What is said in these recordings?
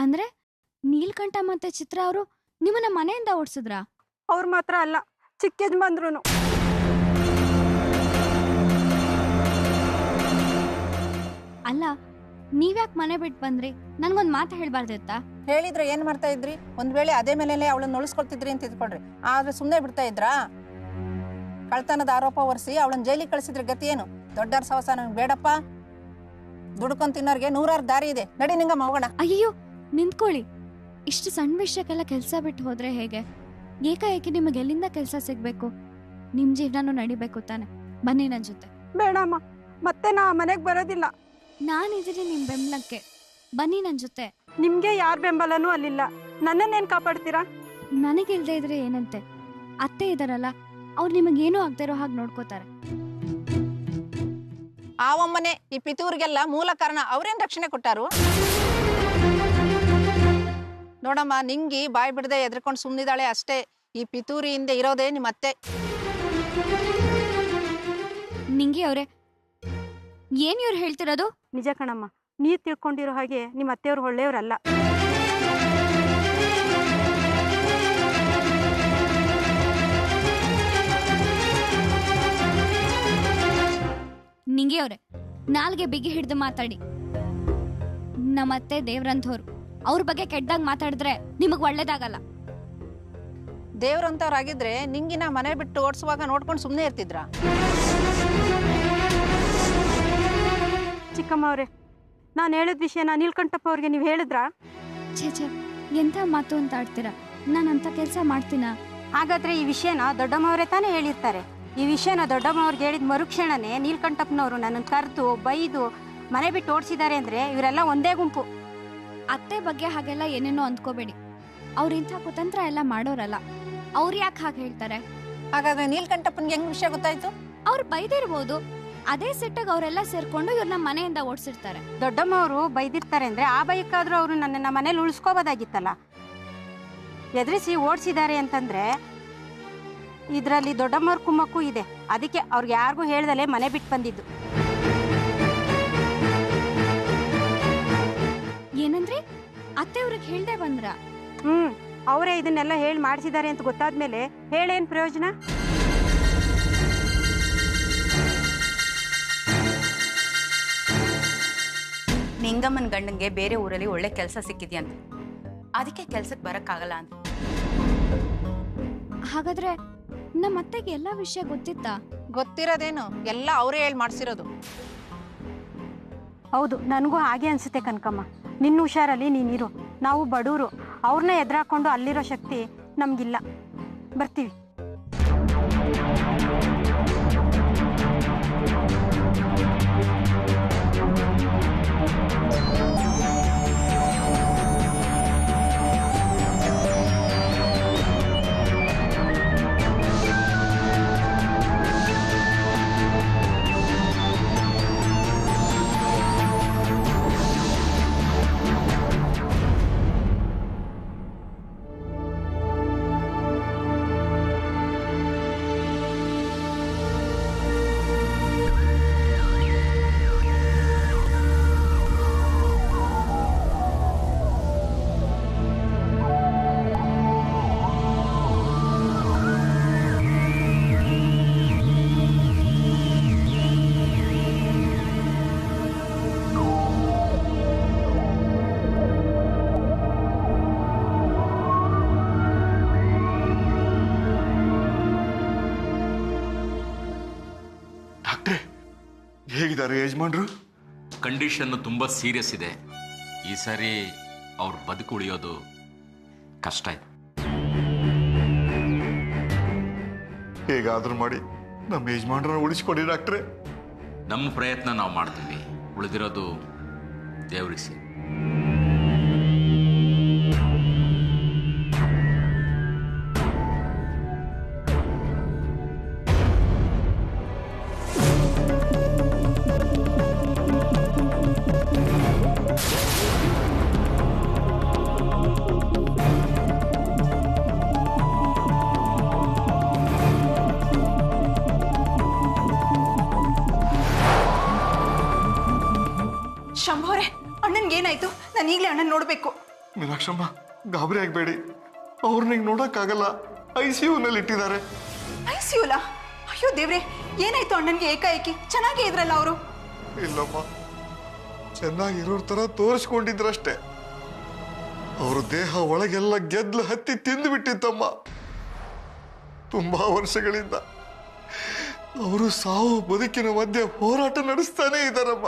ಅಂದ್ರೆ ನೀಲ್ಕಂಠ ಮತ್ತೆ ಚಿತ್ರ ಅವರು ನಿಮ್ಮನ್ನ ಮನೆಯಿಂದ ಓಡಿಸಿದ್ರಾ? ಅವ್ರು ಮಾತ್ರ ಅಲ್ಲ, ಚಿಕ್ಕ ಯಜಮಾನ್ರು. ಅಲ್ಲ, ನೀವ್ಯಾಕೆ ಮನೆ ಬಿಟ್ಟು ಬಂದ್ರಿ? ನನ್ಗೊಂದ್ ಮಾತು ಹೇಳ್ಬಾರ್ದಿತ್ತಾ? ಹೇಳಿದ್ರೆ ಏನ್ ಮಾಡ್ತಾ ಇದ್ರಿ? ಒಂದ್ ವೇಳೆ ಅದೇ ಮನೇಲೆ ಅವಳನ್ನ ಉಳಿಸ್ಕೊಳ್ತಿದ್ರಿ ಅಂತ ಇದ್ಕೊಳ್ರಿ, ಆದ್ರೆ ಸುಮ್ಮನೆ ಬಿಡ್ತಾ ಇದ್ರಾ? ಕಳ್ತನದ ಆರೋಪ ಹೊರಿಸಿ ಅವಳನ್ನ ಜೈಲಿಗೆ ಕಳಿಸಿದ್ರೆ ಗತಿ ಏನು? ದೊಡ್ಡರ ಸಹವಾಸ ನಮ್ಗೆ ಬೇಡಪ್ಪ. ದುಡ್ಕೊಂಡ್ ತಿನ್ನೋರ್ಗೆ ನೂರಾರು ದಾರಿ ಇದೆ. ನಡಿ ನಿಂಗಮ್ಮ ಹೋಗೋಣ. ಅಯ್ಯೋ ನಿಂತ್ಕೊಳ್ಳಿ. ಇಷ್ಟು ಸಣ್ಣ ವಿಷಯಕ್ಕೆಲ್ಲ ಕೆಲಸ ಬಿಟ್ಟು ಹೋದ್ರೆ ಹೇಗೆ? ಏಕಾಏಕಿ ನಿಮಗೆ ಎಲ್ಲಿಂದ ಕೆಲಸ ಸಿಗ್ಬೇಕು? ನಿಮ್ ಜೀವನನೂ ನಡಿಬೇಕು ತಾನೆ. ಬನ್ನಿ ನನ್ ಜೊತೆ. ಬೇಡಮ್ಮ, ಮತ್ತೆ ನಾ ಮನೆಗೆ ಬರೋದಿಲ್ಲ. ನಾನಿದ್ದೀನಿ ನಿಮ್ ಬೆಂಬಲಕ್ಕೆ. ಬನ್ನಿ ನನ್ ಜೊತೆ. ನಿಮ್ಗೆ ಯಾರ ಬೆಂಬಲನೂ ಅಲ್ಲಿಲ್ಲ. ನನ್ನನ್ನೇನ್ ಕಾಪಾಡ್ತೀರಾ? ನನಗಿಲ್ದೇ ಇದ್ರೆ ಏನಂತೆ? ಅತ್ತೆ ಇದಾರಲ್ಲ, ಅವ್ರು ನಿಮಗೇನೂ ಆಗದೆ ಇರೋ ಹಾಗೆ ನೋಡ್ಕೋತಾರೆ. ಆವಮ್ಮನೆ ಈ ಪಿತೂರಿಗೆಲ್ಲ ಮೂಲ ಕಾರಣ. ಅವ್ರೇನ್ ರಕ್ಷಣೆ ಕೊಟ್ಟಾರು? ನೋಡಮ್ಮ, ನಿಂಗಿ ಬಾಯಿ ಬಿಡದೆ ಎದ್ರಕೊಂಡು ಸುಮ್ಮನಿದ್ದಾಳೆ ಅಷ್ಟೇ. ಈ ಪಿತೂರಿಯಿಂದ ಇರೋದೇ ನಿಮ್ಮ ಅತ್ತೆ. ನಿಂಗೆ ಅವ್ರೆ, ಏನ್ ಇವ್ರು ಹೇಳ್ತಿರೋದು? ನಿಜ ಕಣಮ್ಮ, ನೀವ್ ತಿಳ್ಕೊಂಡಿರೋ ಹಾಗೆ ನಿಮ್ಮ ಅತ್ತೆಯವ್ರು ಒಳ್ಳೆಯವ್ರಲ್ಲ. ನಿಂಗೆ ಅವ್ರೆ, ನಾಲ್ಗೆ ಬಿಗಿ ಹಿಡ್ದು ಮಾತಾಡಿ. ನಮ್ಮತ್ತೆ ದೇವ್ರಂಥವ್ರು. ಅವ್ರ ಬಗ್ಗೆ ಕೆಟ್ಟದಾಗ ಮಾತಾಡಿದ್ರೆ ನಿಮಗ್ ಒಳ್ಳೇದಾಗಲ್ಲ. ದೇವ್ರಂತವ್ರಾಗಿದ್ರೆ ನಿಂಗಿನ ಮನೆ ಬಿಟ್ಟು ಓಡಿಸುವಾಗ ನೋಡ್ಕೊಂಡು ಸುಮ್ಮನೆ ಇರ್ತಿದ್ರ? ಚಿಕ್ಕಮ್ಮ ಅವ್ರೆ, ನಾನು ಹೇಳಿದ ವಿಷಯನ ನೀಲ್ಕಂಠಪ್ಪ ಅವ್ರಿಗೆ ನೀವು ಹೇಳಿದ್ರಾ? ಛೇ, ಎಂತ ಮಾತು ಅಂತ ಆಡ್ತೀರಾ? ನಾನಂತ ಕೆಲಸ ಮಾಡ್ತೀನ? ಹಾಗಾದ್ರೆ ಈ ವಿಷಯನ ದೊಡ್ಡಮ್ಮವರೇ ತಾನೇ ಹೇಳಿರ್ತಾರೆ. ಈ ವಿಷಯನ ದೊಡ್ಡಮ್ಮವ್ರಿಗೆ ಹೇಳಿದ ಮರುಕ್ಷಣನೇ ನೀಲ್ಕಂಠಪ್ಪನವರು ನನ್ನನ್ನು ಕರೆದು ಬೈದು ಮನೆ ಬಿಟ್ಟು ಓಡಿಸಿದ್ದಾರೆ ಅಂದ್ರೆ ಇವರೆಲ್ಲ ಒಂದೇ ಗುಂಪು. ಅತ್ತೆ ಬಗ್ಗೆ ಹಾಗೆಲ್ಲ ಏನೇನೋ ಅಂದ್ಕೋಬೇಡಿ. ಅವ್ರ ಇಂಥ ಕುತಂತ್ರ ಎಲ್ಲ ಮಾಡೋರಲ್ಲ. ಅವ್ರು ಯಾಕೆ ಹಾಗೆ ಹೇಳ್ತಾರೆ? ಹಾಗಾದ್ರೆ ನೀಲ್ಕಂಠಪ್ಪನ್ಗೆ ಹೆಂಗ್ ವಿಷಯ ಗೊತ್ತಾಯ್ತು? ಅವ್ರು ಬೈದಿರ್ಬೋದು. ಅದೇ ಸಿಟ್ಟಾಗ ಅವರೆಲ್ಲ ಸೇರ್ಕೊಂಡು ಇವ್ರನ್ನ ಮನೆಯಿಂದ ಓಡಿಸಿರ್ತಾರೆ. ದೊಡ್ಡಮ್ಮವರು ಬೈದಿರ್ತಾರೆ ಅಂದ್ರೆ ಆ ಬೈಕಾದ್ರೂ ಅವರು ನನ್ನನ್ನ ಮನೇಲಿ ಉಳಿಸ್ಕೋಬೋದಾಗಿತ್ತಲ್ಲ. ಎದುರಿಸಿ ಓಡಿಸಿದ್ದಾರೆ ಅಂತಂದ್ರೆ ಇದರಲ್ಲಿ ದೊಡ್ಡಮ್ಮವ್ರ ಕುಮ್ಮಕ್ಕೂ ಇದೆ. ಅದಕ್ಕೆ ಅವ್ರಿಗೆ ಯಾರಿಗೂ ಹೇಳ್ದಲೆ ಮನೆ ಬಿಟ್ಟು ಬಂದಿದ್ದು. ಏನಂದ್ರೆ ಅತ್ತೆ ಅವ್ರಿಗೆ ಹೇಳ್ದೆ ಬಂದ್ರ? ಅವರೇ ಇದನ್ನೆಲ್ಲ ಹೇಳಿ ಮಾಡಿಸಿದ್ದಾರೆ ಅಂತ ಗೊತ್ತಾದ್ಮೇಲೆ ಹೇಳೇನ್ ಪ್ರಯೋಜನ? ನಿಂಗಮ್ಮನ ಗಂಡಂಗೆ ಬೇರೆ ಊರಲ್ಲಿ ಒಳ್ಳೆ ಕೆಲಸ ಸಿಕ್ಕಿದ್ಯಂತೆ, ಅದಕ್ಕೆ ಕೆಲ್ಸಕ್ಕೆ ಬರಕ್ಕಾಗಲ್ಲ ಅಂತ. ಹಾಗಾದ್ರೆ ನಮ್ಮ ಅತ್ತೆಗೆ ಎಲ್ಲಾ ವಿಷಯ ಗೊತ್ತಿತ್ತಾ? ಗೊತ್ತಿರೋದೇನು, ಎಲ್ಲ ಅವರೇ ಹೇಳಿ ಮಾಡ್ಸಿರೋದು. ಹೌದು, ನನಗೂ ಹಾಗೆ ಅನ್ಸುತ್ತೆ ಕನಕಮ್ಮ. ನಿನ್ನ ಹುಷಾರಲ್ಲಿ ನೀನಿರು. ನಾವು ಬಡವರು, ಅವ್ರನ್ನ ಎದುರಾಕೊಂಡು ಅಲ್ಲಿರೋ ಶಕ್ತಿ ನಮ್ಗಿಲ್ಲ. ಬರ್ತೀವಿ. ಹೇಗಿದ್ದಾರೆ ಯಜಮಾನ್ರು? ಕಂಡೀಷನ್ ತುಂಬಾ ಸೀರಿಯಸ್ ಇದೆ. ಈ ಸಾರಿ ಅವ್ರ ಬದುಕು ಉಳಿಯೋದು ಕಷ್ಟ ಇದೆ. ಹೇಗಾದ್ರೂ ಮಾಡಿ ನಮ್ಮ ಯಜಮಾನ್ರನ್ನ ಉಳಿಸ್ಕೊಡಿ ಡಾಕ್ಟ್ರೆ. ನಮ್ಮ ಪ್ರಯತ್ನ ನಾವು ಮಾಡ್ತೀವಿ, ಉಳಿದಿರೋದು ದೇವ್ರಿಗೆ ಸೇರಿ. ಶಂಭೋರೆ, ಅಣ್ಣನ್ಗೇನಾಯ್ತು? ನಾನು ಈಗಲೇ ಅಣ್ಣನ್ ನೋಡ್ಬೇಕು. ಮೀನಾಕ್ಷಮ್ಮ ಗಾಬರಿ ಆಗಬೇಡಿ, ಅವ್ರನ್ನ ಈಗ ನೋಡಕ್ಕಾಗಲ್ಲ, ICU-ನಲ್ಲಿ ಇಟ್ಟಿದ್ದಾರೆ. ಐಸಿಯುಲ? ಅಯ್ಯೋ ದೇವ್ರೆ, ಏನಾಯ್ತು ಅಣ್ಣನ್ಗೆ ಏಕಾಏಕಿ? ಚೆನ್ನಾಗೇ ಇದ್ರಲ್ಲ ಅವರು. ಇಲ್ಲಮ್ಮ, ಚೆನ್ನಾಗಿರೋರ್ ತರ ತೋರಿಸ್ಕೊಂಡಿದ್ರಷ್ಟೇ. ಅವ್ರ ದೇಹ ಒಳಗೆಲ್ಲ ಗೆದ್ಲು ಹತ್ತಿ ತಿಂದು ಬಿಟ್ಟಿತ್ತಮ್ಮ. ತುಂಬಾ ವರ್ಷಗಳಿಂದ ಅವರು ಸಾವು ಬದುಕಿನ ಮಧ್ಯೆ ಹೋರಾಟ ನಡೆಸ್ತಾನೆ ಇದ್ದಾರಮ್ಮ.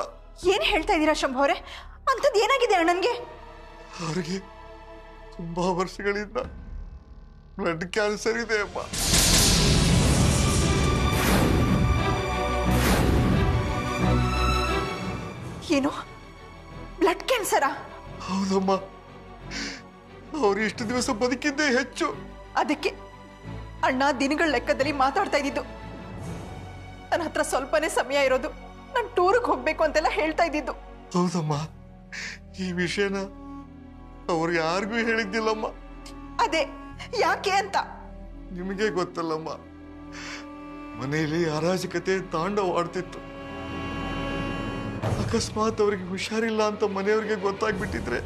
ಏನ್ ಹೇಳ್ತಾ ಇದ್ದೀರಾ ಶಂಭು? ಅಂಥದ್ದು ಏನಾಗಿದೆ ಅಣ್ಣನ್ಗೆ? ಅವ್ರಿಗೆ ತುಂಬಾ ವರ್ಷಗಳಿಂದ ಬ್ಲಡ್ ಕ್ಯಾನ್ಸರ್ ಇದೆ ಅಮ್ಮ. ಏನು, ಬ್ಲಡ್ ಕ್ಯಾನ್ಸರಾ? ಹೌದಮ್ಮ, ಅವ್ರು ಇಷ್ಟು ದಿವಸ ಬದುಕಿದ್ದೇ ಹೆಚ್ಚು. ಅದಕ್ಕೆ ಅಣ್ಣ ದಿನಗಳ ಲೆಕ್ಕದಲ್ಲಿ ಮಾತಾಡ್ತಾ ಇದ್ದಿದ್ದು. ನನ್ನ ಹತ್ರ ಸ್ವಲ್ಪನೇ ಸಮಯ ಇರೋದು, ನಾನು ಟೂರಿಗೆ ಹೋಗ್ಬೇಕು ಅಂತೆಲ್ಲ ಹೇಳ್ತಾ ಇದ್ದಿದ್ದು. ಹೌದಮ್ಮ, ಈ ವಿಷಯನ ಅವ್ರು ಯಾರಿಗೂ ಹೇಳಿದ್ದಿಲ್ಲಮ್ಮ. ಅದೇ ಯಾಕೆ ಅಂತ ನಿಮಗೆ ಗೊತ್ತಲ್ಲಮ್ಮ, ಮನೆಯಲ್ಲಿ ಅರಾಜಕತೆ ತಾಂಡವಾಡ್ತಿತ್ತು. ಅಕಸ್ಮಾತ್ ಅವ್ರಿಗೆ ಹುಷಾರಿಲ್ಲ ಅಂತ ಮನೆಯವ್ರಿಗೆ ಗೊತ್ತಾಗ್ಬಿಟ್ಟಿದ್ರೆ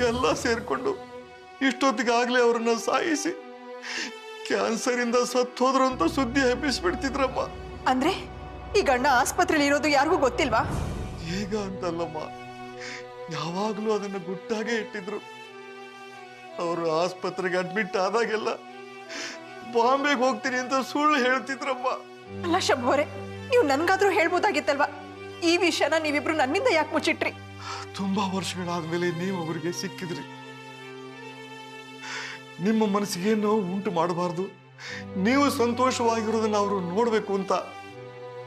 ಎಲ್ಲ ಸೇರ್ಕೊಂಡು ಇಷ್ಟೊತ್ತಿಗಾಗ್ಲೇ ಅವ್ರನ್ನ ಸಾಯಿಸಿ ಕ್ಯಾನ್ಸರ್ ಇಂದ ಸತ್ತೋದ್ರು ಅಂತ ಸುದ್ದಿ ಹಬ್ಬಿಸ್ಬಿಡ್ತಿದ್ರಮ್ಮ. ಅಂದ್ರೆ ಈಗ ಅಣ್ಣ ಆಸ್ಪತ್ರೆಯಲ್ಲಿ ಇರೋದು ಯಾರಿಗೂ ಗೊತ್ತಿಲ್ವಾ? ಈಗ ಅಂತಲ್ಲಮ್ಮ, ಯಾವಾಗ್ಲೂ ಅದನ್ನ ಗುಟ್ಟಾಗೆ ಇಟ್ಟಿದ್ರು. ಅವರು ಆಸ್ಪತ್ರೆಗೆ ಅಡ್ಮಿಟ್ ಆದಾಗೆಲ್ಲ ಬಾಂಬೆಗೆ ಹೋಗ್ತೀನಿ ಅಂತ ಸುಳ್ಳು ಹೇಳ್ತಿದ್ರಮ್ಮ. ಅಲ್ಲ ಶಂಭು, ನೀವು ನನ್ಗಾದ್ರೂ ಹೇಳ್ಬೋದಾಗಿತ್ತಲ್ವಾ? ಈ ವಿಷಯನ ನೀವಿಬ್ರು ನನ್ನಿಂದ ಯಾಕೆ ಮುಚ್ಚಿಟ್ರಿ? ತುಂಬಾ ವರ್ಷಗಳಾದ್ಮೇಲೆ ನೀವು ಅವರಿಗೆ ಸಿಕ್ಕಿದ್ರಿ. ನಿಮ್ಮ ಮನಸ್ಸಿಗೆ ನೋವು ಉಂಟು ಮಾಡಬಾರ್ದು, ನೀವು ಸಂತೋಷವಾಗಿರೋದನ್ನ ಅವರು ನೋಡ್ಬೇಕು ಅಂತ,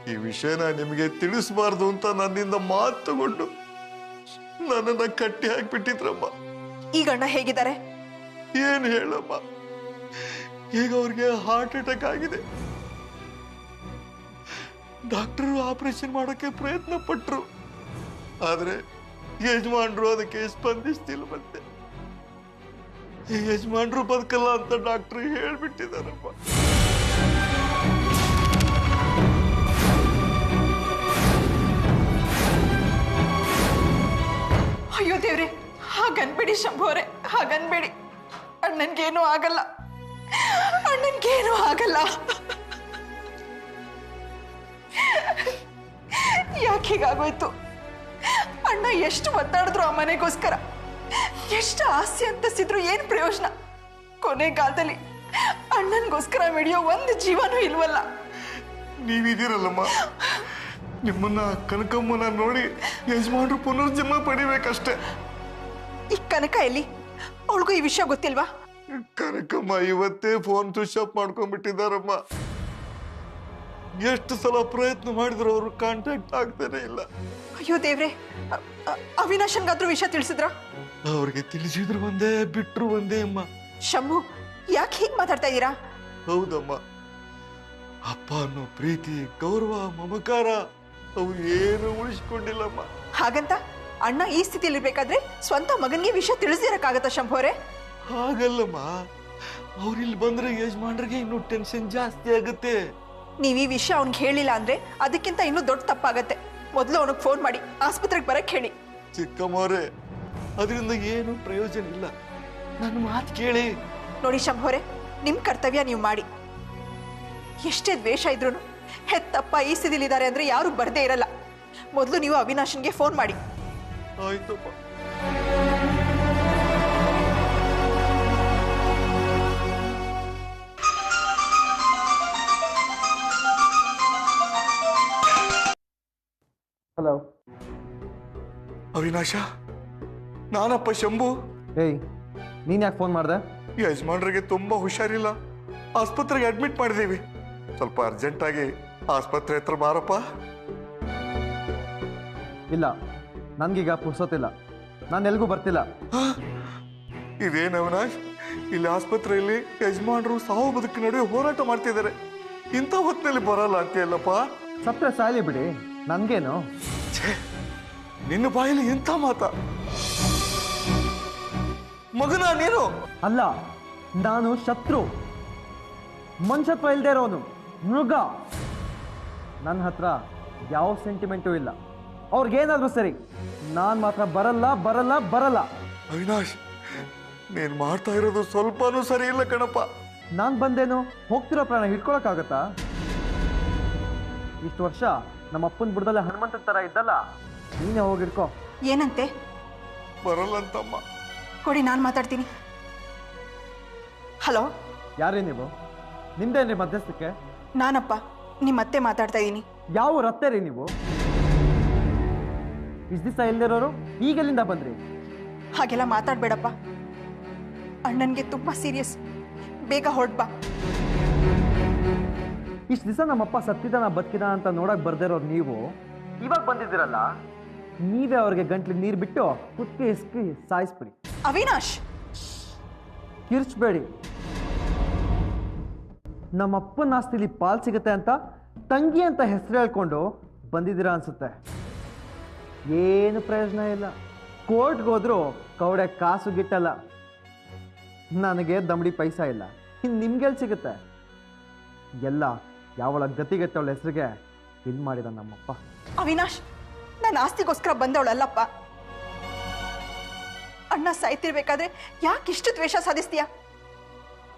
ಈ ವಿಷಯನ ನಿಮಗೆ ತಿಳಿಸಬಾರ್ದು ಅಂತ ನನ್ನಿಂದ ಮಾತು ತಗೊಂಡು ನನ್ನನ್ನ ಕಟ್ಟಿ ಹಾಕ್ಬಿಟ್ಟಿದ್ರಮ್ಮ. ಈಗ ಅಣ್ಣ ಹೇಗಿದ್ದಾರೆ? ಏನ್ ಹೇಳಮ್ಮ, ಈಗ ಅವ್ರಿಗೆ ಹಾರ್ಟ್ ಅಟ್ಯಾಕ್ ಆಗಿದೆ. ಡಾಕ್ಟರ್ ಆಪರೇಷನ್ ಮಾಡೋಕೆ ಪ್ರಯತ್ನ ಪಟ್ರು, ಆದ್ರೆ ಯಜಮಾನ್ರು ಅದಕ್ಕೆ ಸ್ಪಂದಿಸ್ತಿಲ್ಲ. ಮತ್ತೆ ಯಜಮಾನ್ರು ಬದುಕಲ್ಲ ಅಂತ ಡಾಕ್ಟರ್ ಹೇಳ್ಬಿಟ್ಟಿದಾರಪ್ಪ. ಅಯ್ಯೋ ದೇವ್ರೆ, ಹಾಗನ್ಬೇಡಿ ಶಂಭು, ಹಾಗನ್ಬೇಡಿ. ಅಣ್ಣನ್ಗೇನು ಆಗಲ್ಲ, ಅಣ್ಣನ್ಗೇನು ಆಗಲ್ಲ. ಯಾಕೆ ಹೀಗಾಗೋಯ್ತು? ಅಣ್ಣ ಎಷ್ಟು ಒತ್ತಾಡಿದ್ರು ಆ ಮನೆಗೋಸ್ಕರ, ಎಷ್ಟು ಆಸೆ ಅಂತಸಿದ್ರು ಏನ್ ಪ್ರಯೋಜನ? ಕೊನೆಗಾಲದಲ್ಲಿ ಅಣ್ಣನ್ಗೋಸ್ಕರ ಮಿಡಿಯೋ ಒಂದು ಜೀವನೂ ಇಲ್ವಲ್ಲ. ನೀವಿದ್ದೀರಲ್ಲಮ್ಮ, ನಿಮ್ಮನ್ನ ಕನಕಮ್ಮನ ನೋಡಿ ಯಜಮಾನ್ರು ಪುನರ್ಜನ್ಮ ಪಡಿಬೇಕಷ್ಟೆ. ಈ ಕನಕ ಎಲ್ಲಿ? ಅವಳಿಗೂ ಈ ವಿಷಯ ಗೊತ್ತಿಲ್ವಾ? ಕನಕಮ್ಮ ಇವತ್ತೇ ಫೋನ್ ಸ್ವಿಚ್ ಆಫ್ ಮಾಡ್ಕೊಂಡ್ಬಿಟ್ಟಿದಾರಮ್ಮ. ಎಷ್ಟು ಸಲ ಪ್ರಯತ್ನ ಮಾಡಿದ್ರು ಅವರು ಕಾಂಟ್ಯಾಕ್ಟ್ ಆಗ್ತಾನೆ ಇಲ್ಲ. ಅಯ್ಯೋ ದೇವ್ರೆ, ಅವಿನಾಶನ್ಗಾದ್ರೂ ವಿಷಯ ತಿಳಿಸಿದ್ರ? ಅವ್ರಿಗೆ ತಿಳಿಸಿದ್ರು ಒಂದೇ, ಬಿಟ್ರು ಒಂದೇ ಅಮ್ಮ. ಶಂಭು, ಯಾಕೆ ಹೀಗೆ ಮಾತಾಡ್ತಾ ಇದ್ದೀರಾ? ಹೌದಮ್ಮ, ಅಪ್ಪ ಅನ್ನೋ ಪ್ರೀತಿ, ಗೌರವ, ಮಮಕಾರ ಅವು ಏನು ಉಳಿಸ್ಕೊಂಡಿಲ್ಲಮ್ಮ. ಹಾಗಂತ ಅಣ್ಣ ಈ ಸ್ಥಿತಿಯಲ್ಲಿ ಇರ್ಬೇಕಾದ್ರೆ ಸ್ವಂತ ಮಗನ್ಗೆ ವಿಷಯ ತಿಳಿಸಿರಕ್ಕಾಗತ್ತ ಶಂಭೋರೆ? ಹಾಗಲ್ಲಮ್ಮ, ಅವ್ರಿಲ್ಲಿ ಬಂದ್ರೆ ಯಜಮಾನ್ರಿಗೆ ಇನ್ನೂ ಟೆನ್ಷನ್ ಜಾಸ್ತಿ ಆಗುತ್ತೆ. ನೀವ್ ಈ ವಿಷಯ ಅವ್ನಿಗೆ ಹೇಳಿಲ್ಲ ಅಂದ್ರೆ ಅದಕ್ಕಿಂತ ಇನ್ನೂ ದೊಡ್ಡ ತಪ್ಪಾಗತ್ತೆ. ಮೊದಲು ಅವನಿಗೆ ಫೋನ್ ಮಾಡಿ ಆಸ್ಪತ್ರೆಗೆ ಬರಕ್ ಹೇಳಿ. ಚಿಕ್ಕಮ್ಮವ್ರೆ, ಅದರಿಂದ ಏನು ಪ್ರಯೋಜನ ಇಲ್ಲ, ನನ್ನ ಮಾತು ಕೇಳಿ. ನೋಡಿ ಶಂಭೋರೆ, ನಿಮ್ ಕರ್ತವ್ಯ ನೀವು ಮಾಡಿ. ಎಷ್ಟೇ ದ್ವೇಷ ಇದ್ರು ಹೆತ್ತಪ್ಪ ಈ ಸ್ಥಿತಿಲಿದ್ದಾರೆ ಅಂದ್ರೆ ಯಾರು ಬರ್ದೇ ಇರಲ್ಲ. ಮೊದಲು ನೀವು ಅವಿನಾಶನ್ಗೆ ಫೋನ್ ಮಾಡಿ. ಆಯ್ತಪ್ಪ. ಹಲೋ ಅವಿನಾಶ, ನಾನಪ್ಪ ಶಂಭು. ಏಯ್, ನೀನು ಯಾಕೆ ಫೋನ್ ಮಾಡಿದೆ? ಯಜಮಾನ್ರಿಗೆ ತುಂಬಾ ಹುಷಾರಿಲ್ಲ, ಆಸ್ಪತ್ರೆಗೆ ಅಡ್ಮಿಟ್ ಮಾಡಿದೀವಿ. ಸ್ವಲ್ಪ ಅರ್ಜೆಂಟಾಗಿ ಆಸ್ಪತ್ರೆ ಹತ್ರ ಬಾರಪ್ಪ. ಇಲ್ಲ, ನನಗೀಗ ಪುರ್ಸೋತಿಲ್ಲ, ನಾನು ಎಲ್ಗೂ ಬರ್ತಿಲ್ಲ. ಇದೇನು ಅವಿನಾಶ್, ಇಲ್ಲಿ ಆಸ್ಪತ್ರೆಯಲ್ಲಿ ಯಜಮಾನ್ರು ಸಾವು ಬದುಕಿ ನಡುವೆ ಹೋರಾಟ ಮಾಡ್ತಿದ್ದಾರೆ, ಇಂಥ ಹೊತ್ತಿನಲ್ಲಿ ಬರಲ್ಲ ಅಂತೀಯಲ್ಲಪ್ಪ. ಸತ್ರೆ ಸಾಯಲಿ ಬಿಡಿ, ನನಗೇನು? ನಿನ್ನ ಬಾಯಲ್ಲಿ ಎಂಥ ಮಾತ? ಮಗನ ನೀನು? ಅಲ್ಲ, ನಾನು ಶತ್ರು, ಮನುಷ್ಯತ್ವ ಇಲ್ಲದೆ ಇರೋನು, ಮೃಗ. ನನ್ನ ಹತ್ರ ಯಾವ ಸೆಂಟಿಮೆಂಟು ಇಲ್ಲ. ಅವ್ರಿಗೇನಾದ್ರೂ ಸರಿ, ನಾನು ಮಾತ್ರ ಬರಲ್ಲ ಬರಲ್ಲ ಬರಲ್ಲ. ಅವಿನಾಶ್, ನೀನ್ ಮಾಡ್ತಾ ಇರೋದು ಸ್ವಲ್ಪನೂ ಸರಿ ಇಲ್ಲ ಕಣಪ್ಪ. ನಾನು ಬಂದೇನು ಹೋಗ್ತಿರೋ ಪ್ರಾಣ ಹಿಡ್ಕೊಳಕ್ಕಾಗತ್ತಾ? ಇಷ್ಟು ವರ್ಷ ನಮ್ಮ ಅಪ್ಪನ ಬುಡದಲ್ಲ ಹನುಮಂತನ ಥರ ಇದ್ದಲ್ಲ, ನೀನೇ ಹೋಗಿಡ್ಕೋ. ಏನಂತೆ? ಬರಲ್ಲಂತಮ್ಮ. ಕೊಡಿ, ನಾನು ಮಾತಾಡ್ತೀನಿ. ಹಲೋ, ಯಾರೇ ನೀವು? ನಿಮ್ದೇನ್ರಿ ಮಧ್ಯಸ್ಥಕ್ಕೆ? ನಾನಪ್ಪ, ನಿಮ್ಮ ಅತ್ತೆ ಮಾತಾಡ್ತಾ ಇದ್ದೀನಿ. ಯಾವ ರತ್ತೆ ರೀ ನೀವು? ಇಷ್ಟು ದಿವಸ ಇಲ್ದಿರೋರು ಈಗೆಲ್ಲಿಂದ ಬಂದ್ರಿ? ಹಾಗೆಲ್ಲ ಮಾತಾಡಬೇಡಪ್ಪ. ಅಣ್ಣನಿಗೆ ತುಂಬ ಸೀರಿಯಸ್, ಬೇಗ ಹೊರಡ್ಬಾ. ಇಷ್ಟು ದಿವಸ ನಮ್ಮಪ್ಪ ಸತ್ತಿದಾನ ಬದುಕಿದ ಅಂತ ನೋಡಕ್ ಬರ್ದಿರೋರು ನೀವು ಇವಾಗ ಬಂದಿದ್ದೀರಲ್ಲ, ನೀವೇ ಅವ್ರಿಗೆ ಗಂಟ್ಲಿಗೆ ನೀರು ಬಿಟ್ಟು ಕುತ್ಕೆ ಇಸ್ಕಿ ಸಾಯಿಸ್ಬಿಡಿ. ಅವಿನಾಶ್, ಕಿರ್ಚ್ಬೇಡಿ. ನಮ್ಮಪ್ಪನ ಆಸ್ತಿಲಿ ಪಾಲ್ ಸಿಗುತ್ತೆ ಅಂತ ತಂಗಿ ಅಂತ ಹೆಸರು ಹೇಳ್ಕೊಂಡು ಬಂದಿದ್ದೀರಾ ಅನ್ಸುತ್ತೆ. ಏನು ಪ್ರಯೋಜನ ಇಲ್ಲ. ಕೋರ್ಟ್ಗೆ ಹೋದ್ರೂ ಕೌಡೆ ಕಾಸು ಗಿಟ್ಟಲ್ಲ. ನನಗೆ ದಮಡಿ ಪೈಸಾ ಇಲ್ಲ, ಇನ್ನು ನಿಮ್ಗೆಲ್ಲಿ ಸಿಗುತ್ತೆ? ಎಲ್ಲ ಯಾವಳ ಗತಿಗೆಟ್ಟವಳ ಹೆಸರಿಗೆ ಇದು ಮಾಡಿದ ನಮ್ಮಪ್ಪ. ಅವಿನಾಶ್, ನಾನು ಆಸ್ತಿಗೋಸ್ಕರ ಬಂದವಳಲ್ಲಪ್ಪ. ಅಣ್ಣ ಸಾಯ್ತಿರ್ಬೇಕಾದ್ರೆ ಯಾಕೆ ಇಷ್ಟು ದ್ವೇಷ ಸಾಧಿಸ್ತೀಯ?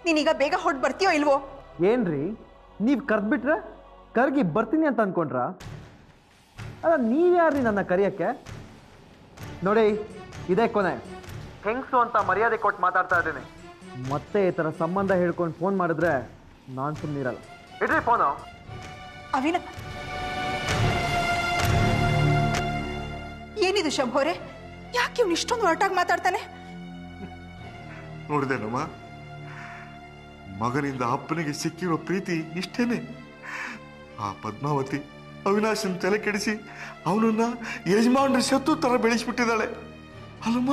ನೀನೀಗ ಬೇಗ ಹೊರಟು ಬರ್ತೀಯೋ ಇಲ್ವೋ? ಏನ್ರಿ ನೀವು ಕರೆದ್ಬಿಟ್ರೆ ಕರ್ಗಿ ಬರ್ತೀನಿ ಅಂತ ಅನ್ಕೊಂಡ್ರ? ಅಲ್ಲ, ನೀವ್ಯಾರ್ರಿ ನನ್ನ ಕರೆಯಕ್ಕೆ? ನೋಡಿ, ಇದೇ ಕೊನೆ. ಹೆಂಗ್ಸು ಅಂತ ಮರ್ಯಾದೆ ಕೊಟ್ಟು ಮಾತಾಡ್ತಾ ಇದ್ದೀನಿ. ಮತ್ತೆ ಈ ಥರ ಸಂಬಂಧ ಹೇಳ್ಕೊಂಡು ಫೋನ್ ಮಾಡಿದ್ರೆ ನಾನು ಸುಮ್ಮನಿರಲ್ಲ. ಇಡ್ರಿ ಫೋನು. ಏನಿದು ಶಂಭೋರೆ? ಯಾಕೆ ಇವ್ನು ಇಷ್ಟೊಂದು ಹೊರಟಾಗಿ ಮಾತಾಡ್ತಾನೆ? ನೋಡಿದೆನಮ್ಮ, ಮಗನಿಂದ ಅಪ್ಪನಿಗೆ ಸಿಕ್ಕಿರೋ ಪ್ರೀತಿ ಇಷ್ಟೇನೆ. ಆ ಪದ್ಮಾವತಿ ಅವಿನಾಶನ್ ತಲೆ ಕೆಡಿಸಿ ಅವನನ್ನ ಯಜಮಾನ್ರ ಶತ್ರು ತರ ಬೆಳೆಸ್ಬಿಟ್ಟಿದ್ದಾಳೆ. ಅಲ್ಲಮ್ಮ,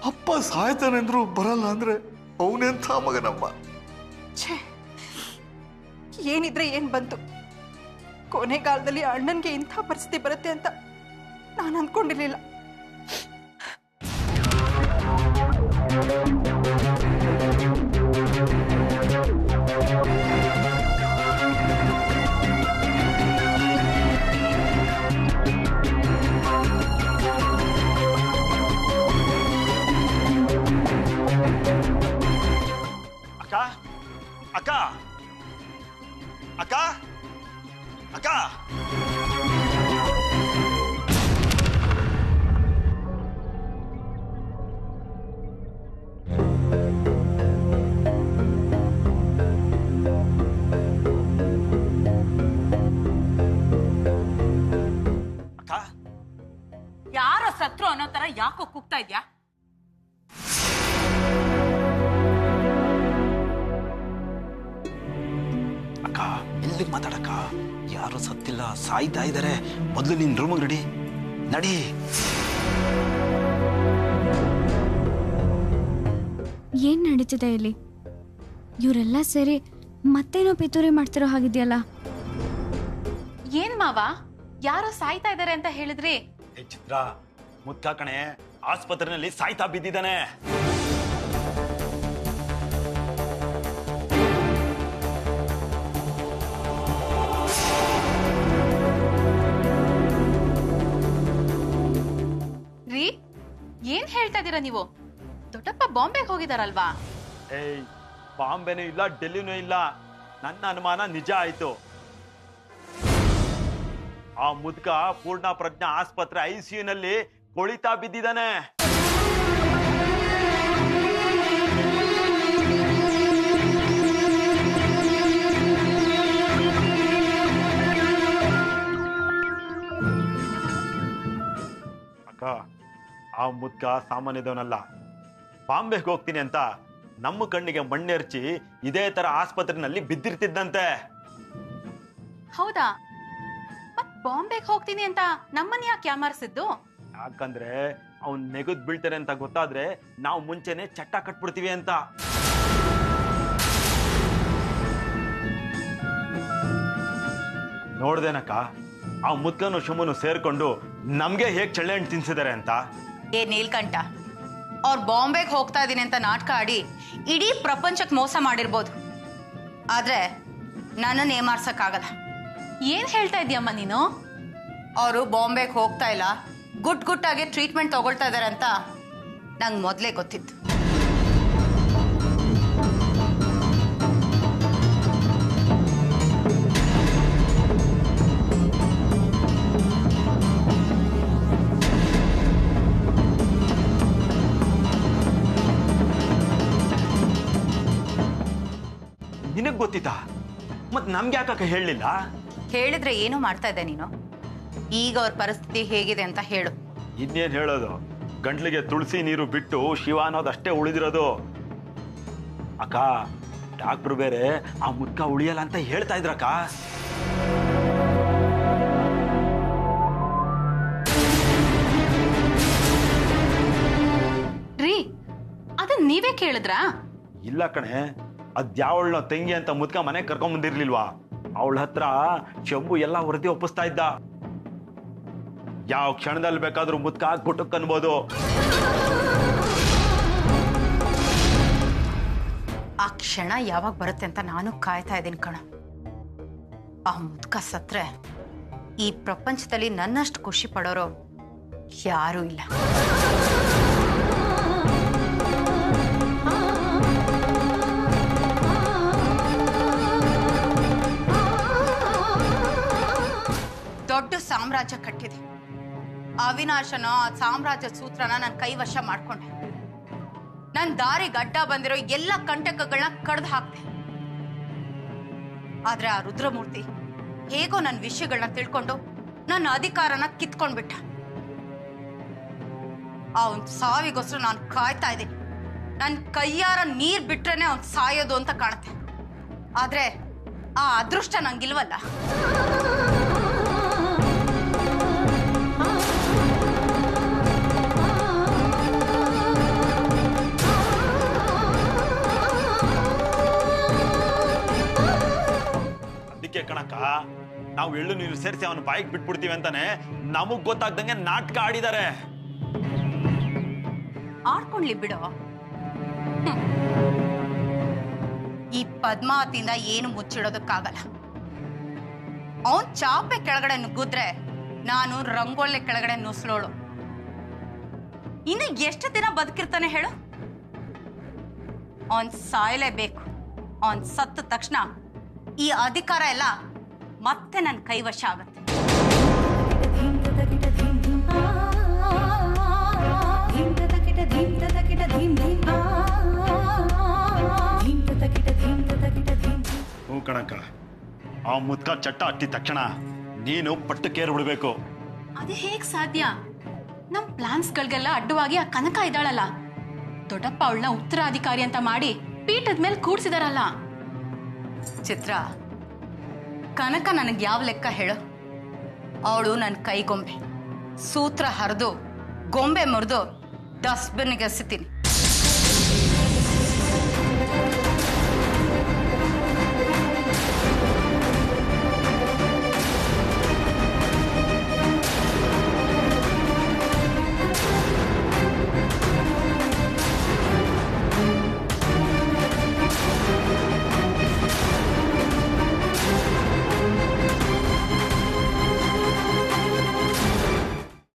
ಅಪ್ಪ ಸಾಯ್ತಾನೆಂದ್ರು ಬರಲ್ಲ ಅಂದ್ರೆ ಅವನೆಂಥ ಮಗನಮ್ಮ. ಛೇ, ಏನಿದ್ರೆ ಏನ್ ಬಂತು? ಕೊನೆಗಾಲದಲ್ಲಿ ಅಣ್ಣನ್ಗೆ ಇಂಥ ಪರಿಸ್ಥಿತಿ ಬರುತ್ತೆ ಅಂತ ನಾನು ಅಂದ್ಕೊಂಡಿರ್ಲಿಲ್ಲ. ಅಕ್ಕ, ಅಕ್ಕ, ಅಕ್ಕ, ಅಕ್ಕ. ಯಾರೋ ಸತ್ರು ಅನ್ನೋ ತರ ಯಾಕೋ ಕೂಗ್ತಾ ಇದ್ಯಾ? ಅಕ್ಕ, ಎಲ್ಲಿಗೆ ಮಾತಾಡಕ್ಕ? ಯಾರು ಸತ್ತಿಲ್ಲ, ಸಾಯ್ತಾ ಇದ್ದಾರೆ. ಮೊದಲು ನಿನ್ ರೂಮಿಗೆ ರೆಡಿ ನಡಿ. ಏನ್ ನಡೀತಿದೆ ಇಲ್ಲಿ? ಇವರೆಲ್ಲ ಸೇರಿ ಮತ್ತೇನೋ ಪಿತೂರಿ ಮಾಡ್ತಿರೋ ಹಾಗಿದೆಯಲ್ಲ. ಏನ್ ಮಾವ, ಯಾರೋ ಸಾಯ್ತಾ ಇದಾರೆ ಅಂತ ಹೇಳಿದ್ರಿ? ಚಿತ್ರ, ಮುದ್ಕ ಕಣೆ, ಆಸ್ಪತ್ರೆಯಲ್ಲಿ ಸಾಯ್ತಾ ಬಿದ್ದಿದ್ದಾನೆ. ರೀ, ಏನ್ ಹೇಳ್ತಾ ಇದೀರಾ ನೀವು? ದೊಡ್ಡಪ್ಪ ಬಾಂಬೆಗೆ ಹೋಗಿದಾರಲ್ವಾ? ಏಯ್, ಬಾಂಬೆನೂ ಇಲ್ಲ, ಡೆಲ್ಲಿನೂ ಇಲ್ಲ. ನನ್ನ ಅನುಮಾನ ನಿಜ ಆಯ್ತು. ಆ ಮುದ್ಕ ಪೂರ್ಣ ಪ್ರಜ್ಞಾ ಆಸ್ಪತ್ರೆ ಐಸಿಯುನಲ್ಲಿ ಕೊಳಿತಾ ಬಿದ್ದಿದ್ದಾನೆ. ಅಕ್ಕ, ಆ ಮುದ್ಕ ಸಾಮಾನ್ಯದವನಲ್ಲ. ಬಾಂಬೆಗೆ ಹೋಗ್ತೀನಿ ಅಂತ ನಮ್ಮ ಕಣ್ಣಿಗೆ ಮಣ್ಣೆರ್ಚಿ ಇದೇ ತರ ಆಸ್ಪತ್ರೆನಲ್ಲಿ ಬಿದ್ದಿರ್ತಿದ್ದಂತೆ. ಹೌದಾ? ಮತ್ ಬಾಂಬೆಗೆ ಹೋಗ್ತೀನಿ ಅಂತ ನಮ್ಮನ್ನ ಯಾಕೆ ಯಾಮಾರಿಸಿದ್ದು? ಯಾಕಂದ್ರೆ ಅವ್ನ್ ನೆಗದ್ ಬೀಳ್ತಾರೆ ಅಂತ ಗೊತ್ತಾದ್ರೆ ನಾವು ಮುಂಚೆನೆ ಚಟ್ಟ ಕಟ್ಬಿಡ್ತೀವಿ ಅಂತ. ನೋಡ್ದೇನಕ್ಕ, ಆ ಮುದ್ಕನು ಶುಮನು ಸೇರ್ಕೊಂಡು ನಮ್ಗೆ ಹೇಗ್ ಚಳ್ಳೆ ಹಣ್ಣು ತಿನ್ಸಿದಾರೆ ಅಂತ. ಏ ನೀಲ್ಕಂಠ, ಅವ್ರು ಬಾಂಬೆಗೆ ಹೋಗ್ತಾ ಇದೀನಿ ಅಂತ ನಾಟಕ ಆಡಿ ಇಡೀ ಪ್ರಪಂಚಕ್ಕೆ ಮೋಸ ಮಾಡಿರ್ಬೋದು, ಆದ್ರೆ ನನ್ನನ್ನು ಏಮಾರ್ಸಕ್ಕಾಗಲ್ಲ. ಏನ್ ಹೇಳ್ತಾ ಇದೀಯಮ್ಮ ನೀನು? ಅವರು ಬಾಂಬೆಗೆ ಹೋಗ್ತಾ ಇಲ್ಲ, ಗುಟ್ಟಾಗಿ ಟ್ರೀಟ್ಮೆಂಟ್ ತಗೊಳ್ತಾ ಇದಾರೆ ಅಂತ ನಂಗೆ ಮೊದಲೇ ಗೊತ್ತಿತ್ತು. ನಿನಗ್ ಗೊತ್ತಿತ್ತಾ? ಮತ್ ನಮ್ಗೆ ಯಾಕೆ ಹೇಳಲಿಲ್ಲ? ಹೇಳಿದ್ರೆ ಏನು ಮಾಡ್ತಾ ಇದ್ದೆ ನೀನು? ಈಗ ಅವ್ರ ಪರಿಸ್ಥಿತಿ ಹೇಗಿದೆ ಅಂತ ಹೇಳು. ಇನ್ನೇನ್ ಹೇಳೋದು? ಗಂಟ್ಲಿಗೆ ತುಳಸಿ ನೀರು ಬಿಟ್ಟು ಶಿವ ಅನ್ನೋದಷ್ಟೇ ಉಳಿದಿರೋದು. ಅಕ್ಕ, ಡಾಕ್ಟ್ರು ಬೇರೆ ಆ ಮುದ್ಕ ಉಳಿಯಲ್ಲ ಅಂತ ಹೇಳ್ತಾ ಇದ್ರಕ್ಕ. ರೀ, ಅದನ್ನ ನೀವೇ ಕೇಳಿದ್ರಾ? ಇಲ್ಲ ಕಣೆ, ಅದ್ಯಾವಳನ್ನ ತಂಗಿ ಅಂತ ಮುದ್ಕ ಮನೆ ಕರ್ಕೊಂಡ್ ಬಂದಿರ್ಲಿಲ್ವಾ? ಅವಳ ಹತ್ರ ಚೆಂಬು ಎಲ್ಲ ವರದಿ ಒಪ್ಪಿಸ್ತಾ ಇದ್ದ. ಯಾವ ಕ್ಷಣದಲ್ಲಿ ಬೇಕಾದ್ರೂ ಮುದ್ಕ ಗುಟಕ್ ಅನ್ಬೋದು. ಆ ಕ್ಷಣ ಯಾವಾಗ ಬರುತ್ತೆ ಅಂತ ನಾನು ಕಾಯ್ತಾ ಇದ್ದೀನಿ ಕಣ. ಆ ಮುದ್ಕ ಸತ್ರೆ ಈ ಪ್ರಪಂಚದಲ್ಲಿ ನನ್ನಷ್ಟು ಖುಷಿ ಪಡೋರು ಯಾರೂ ಇಲ್ಲ. ದೊಡ್ಡ ಸಾಮ್ರಾಜ್ಯ ಕಟ್ಟಿದೆ. ಅವಿನಾಶನ ಆ ಸಾಮ್ರಾಜ್ಯದ ಸೂತ್ರನ ನನ್ನ ಕೈವಶ ಮಾಡ್ಕೊಂಡೆ. ನನ್ನ ದಾರಿಗೆ ಅಡ್ಡ ಬಂದಿರೋ ಎಲ್ಲ ಕಂಟಕಗಳನ್ನ ಕಡ್ದು ಹಾಕ್ದೆ. ಆದ್ರೆ ಆ ರುದ್ರಮೂರ್ತಿ ಹೇಗೋ ನನ್ನ ವಿಷಯಗಳನ್ನ ತಿಳ್ಕೊಂಡು ನನ್ನ ಅಧಿಕಾರನ ಕಿತ್ಕೊಂಡ್ಬಿಟ್ಟ. ಅವನ್ ಸಾವಿಗೋಸ್ಕರ ನಾನು ಕಾಯ್ತಾ ಇದ್ದೀನಿ. ನನ್ನ ಕೈಯಾರ ನೀರ್ ಬಿಟ್ರೇನೆ ಅವನ್ ಸಾಯೋದು ಅಂತ ಕಾಣುತ್ತೆ. ಆದ್ರೆ ಆ ಅದೃಷ್ಟ ನಂಗಿಲ್ವಲ್ಲ. ಕಣಕ್ಕ, ನಾವು ಎಳ್ಳು ನೀರು ಸೇರಿಸಿ ಅವನ ಬಾಯಿಗೆ ಬಿಟ್ಬಿಡ್ತೀವಿ ಅಂತಾನೆ ನಮಗ್ ಗೊತ್ತಾಗ್ದಂಗೆ ನಾಟಕ ಆಡಿದ್ದಾರೆ. ಆಡ್ಕೊಂಡ್ಲಿ ಬಿಡು. ಈ ಪದ್ಮಾವತಿಯಿಂದ ಏನು ಮುಚ್ಚಿಡೋದಕ್ಕಾಗಲ್ಲ. ಅವನ್ ಚಾಪೆ ಕೆಳಗಡೆ ನುಗ್ಗಿದ್ರೆ ನಾನು ರಂಗೋಲೆ ಕೆಳಗಡೆ ನುಸ್ಲೋಳು. ಇನ್ನು ಎಷ್ಟು ದಿನ ಬದುಕಿರ್ತಾನೆ ಹೇಳು? ಅವನ್ ಸಾಯಲೇಬೇಕು. ಅವನ್ ಸತ್ತ ತಕ್ಷಣ ಈ ಅಧಿಕಾರ ಎಲ್ಲ ಮತ್ತೆ ನನ್ನ ಕೈವಶ ಆಗತ್ತೆ. ಹ್ಞೂ ಕಣಕ್ಕ, ಆ ಮುದ್ಕ ಚಟ್ಟ ಹತ್ತಿದ ತಕ್ಷಣ ನೀನು ಪಟ್ಟಕ್ಕೇರ್ ಬಿಡ್ಬೇಕು. ಅದು ಹೇಗ್ ಸಾಧ್ಯ? ನಮ್ ಪ್ಲಾನ್ಸ್ಗಳಿಗೆಲ್ಲ ಅಡ್ಡವಾಗಿ ಆ ಕನಕ ಇದ್ದಾಳಲ್ಲ, ದೊಡ್ಡಪ್ಪ ಅವಳನ್ನ ಉತ್ತರಾಧಿಕಾರಿ ಅಂತ ಮಾಡಿ ಪೀಠದ ಮೇಲೆ ಕೂಡ್ಸಿದಾರಲ್ಲ. ಚಿತ್ರ, ಕನಕ ನನಗೆ ಯಾವ ಲೆಕ್ಕ ಹೇಳು? ಅವಳು ನನ್ನ ಕೈಗೊಂಬೆ. ಸೂತ್ರ ಹರಿದು ಗೊಂಬೆ ಮುರಿದು ಡಸ್ಟ್ಬಿನ್ಗೆ ಎಸಿತೀನಿ.